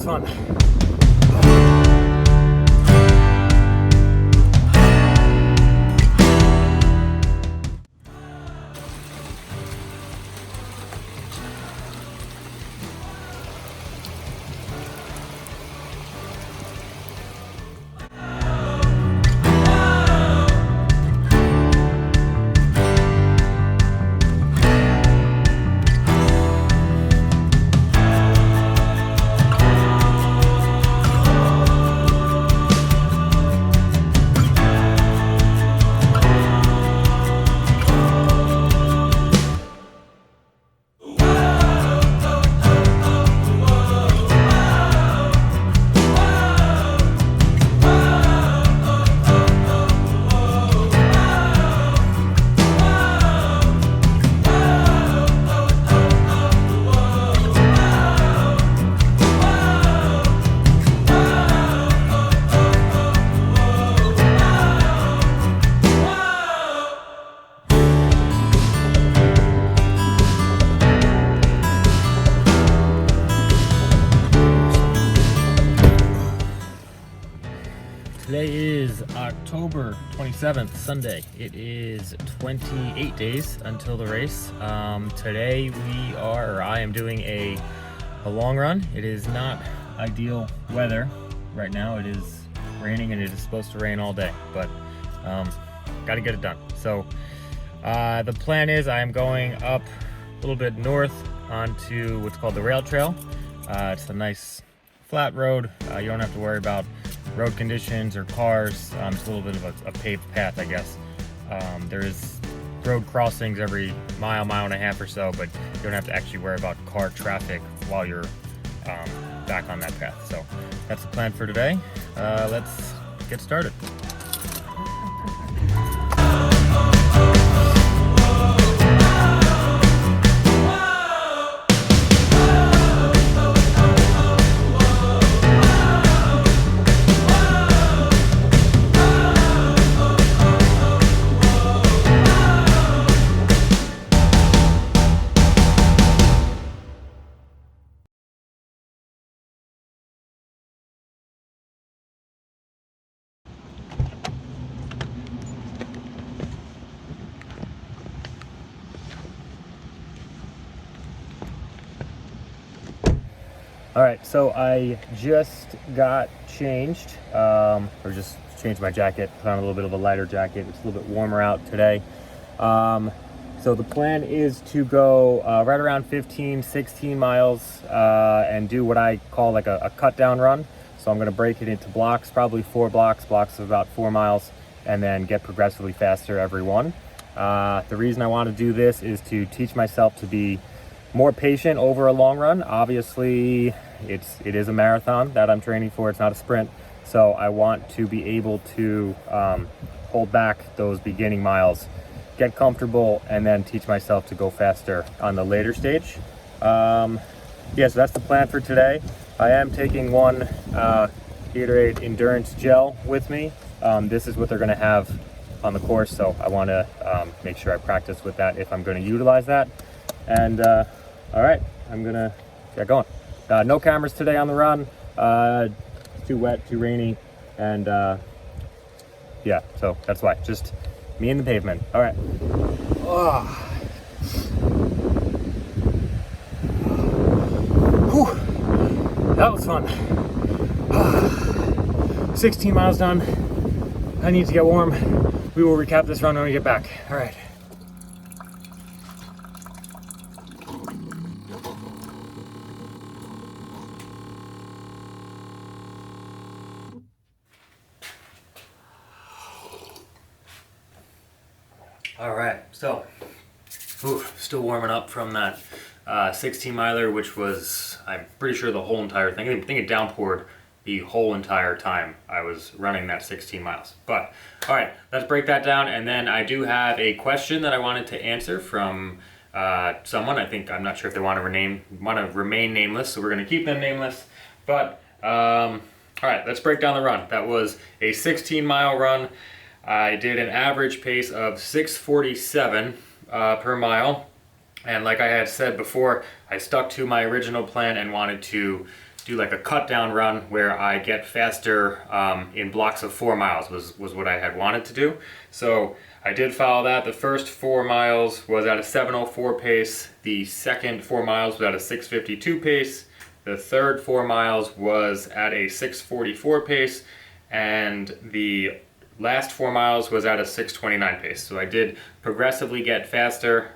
fun. Today is October 27th, Sunday. It is 28 days until the race. Today I am doing a long run. It is not ideal weather right now. It is raining and it is supposed to rain all day, but got to get it done. So the plan is I am going up a little bit north onto what's called the rail trail. It's a nice flat road. You don't have to worry about road conditions or cars. It's a little bit of a paved path, I guess. There is road crossings every mile and a half or so, but you don't have to actually worry about car traffic while you're back on that path. So that's the plan for today. Let's get started. All right, so I just got changed, or just changed my jacket, put on a little bit of a lighter jacket. It's a little bit warmer out today. So the plan is to go right around 15, 16 miles and do what I call like a cut down run. So I'm gonna break it into blocks, probably 4 blocks of about 4 miles, and then get progressively faster every one. The reason I want to do this is to teach myself to be more patient over a long run. Obviously, it is a marathon that I'm training for. It's not a sprint. So I want to be able to hold back those beginning miles, get comfortable, and then teach myself to go faster on the later stage. So that's the plan for today. I am taking one Gatorade Endurance Gel with me. This is what they're going to have on the course, so I want to make sure I practice with that if I'm going to utilize that. And all right, I'm gonna get going. No cameras today on the run. It's too wet, too rainy, and yeah, so that's why. Just me and the pavement. All right. Oh. Whew. That was fun. 16 miles done. I need to get warm. We will recap this run when we get back. All right. All right, so still warming up from that 16 miler, which was, I'm pretty sure, the whole entire thing. I think it downpoured the whole entire time I was running that 16 miles. But all right, let's break that down. And then I do have a question that I wanted to answer from someone. I'm not sure if they want to remain nameless, so we're going to keep them nameless. But all right, let's break down the run. That was a 16-mile run. I did an average pace of 6:47 per mile. And like I had said before, I stuck to my original plan and wanted to do like a cut down run where I get faster in blocks of 4 miles was what I had wanted to do. So I did follow that. The first 4 miles was at a 7:04 pace. The second 4 miles was at a 6:52 pace. The third 4 miles was at a 6:44 pace. And the last 4 miles was at a 6:29 pace. So I did progressively get faster,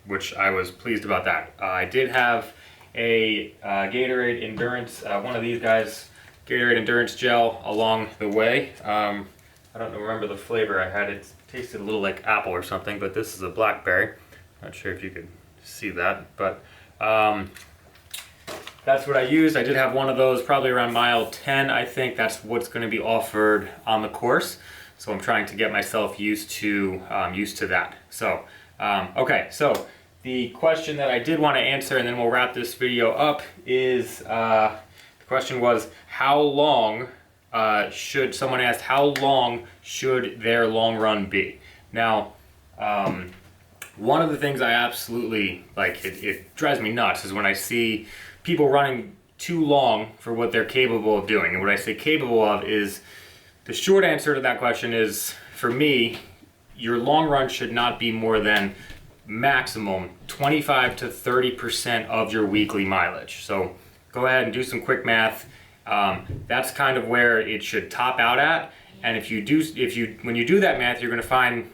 which I was pleased about that. I did have a Gatorade Endurance, one of these guys, Gatorade Endurance gel along the way. I don't remember the flavor I had. It tasted a little like apple or something, but this is a blackberry. Not sure if you could see that, but that's what I used. I did have one of those probably around mile 10, I think. That's what's going to be offered on the course. So I'm trying to get myself used to that. So, okay, so the question that I did want to answer, and then we'll wrap this video up, is the question was, how long someone asked, how long should their long run be? Now, one of the things I absolutely, like, it drives me nuts is when I see people running too long for what they're capable of doing. And what I say capable of is, the short answer to that question is, for me, your long run should not be more than maximum 25 to 30% of your weekly mileage. So go ahead and do some quick math. That's kind of where it should top out at. And when you do that math, you're going to find,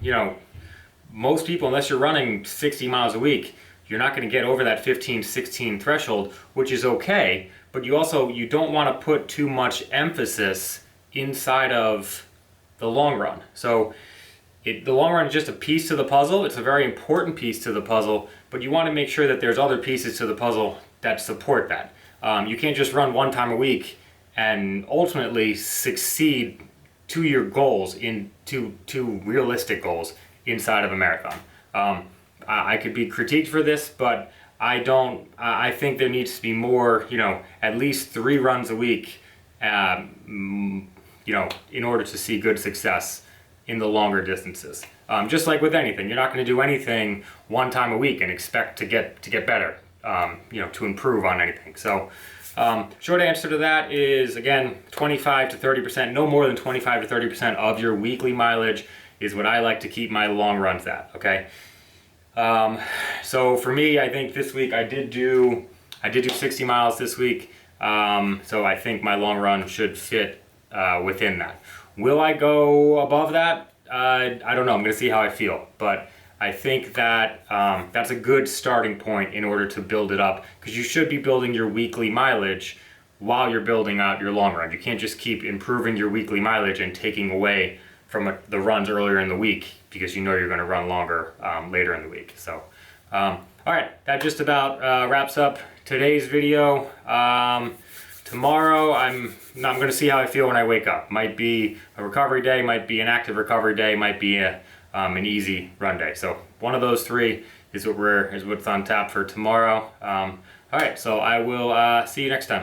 most people, unless you're running 60 miles a week, you're not going to get over that 15, 16 threshold, which is okay. But you don't want to put too much emphasis inside of the long run. So the long run is just a piece to the puzzle. It's a very important piece to the puzzle, but you want to make sure that there's other pieces to the puzzle that support that. You can't just run one time a week and ultimately succeed to your goals, to realistic goals inside of a marathon. I could be critiqued for this, but I think there needs to be more, at least 3 runs a week, in order to see good success in the longer distances. Just like with anything, you're not going to do anything one time a week and expect to get better, to improve on anything. So, short answer to that is, again, 25 to 30%, no more than 25 to 30% of your weekly mileage is what I like to keep my long runs at, okay? So for me, I think this week I did do 60 miles this week. So I think my long run should fit within that. Will I go above that? I don't know. I'm going to see how I feel. But I think that that's a good starting point in order to build it up, because you should be building your weekly mileage while you're building out your long run. You can't just keep improving your weekly mileage and taking away from the runs earlier in the week, because you're going to run longer later in the week. So, all right, that just about wraps up today's video. Tomorrow, I'm going to see how I feel when I wake up. Might be a recovery day, might be an active recovery day, might be an easy run day. So one of those 3 is what's on tap for tomorrow. All right, so I will see you next time.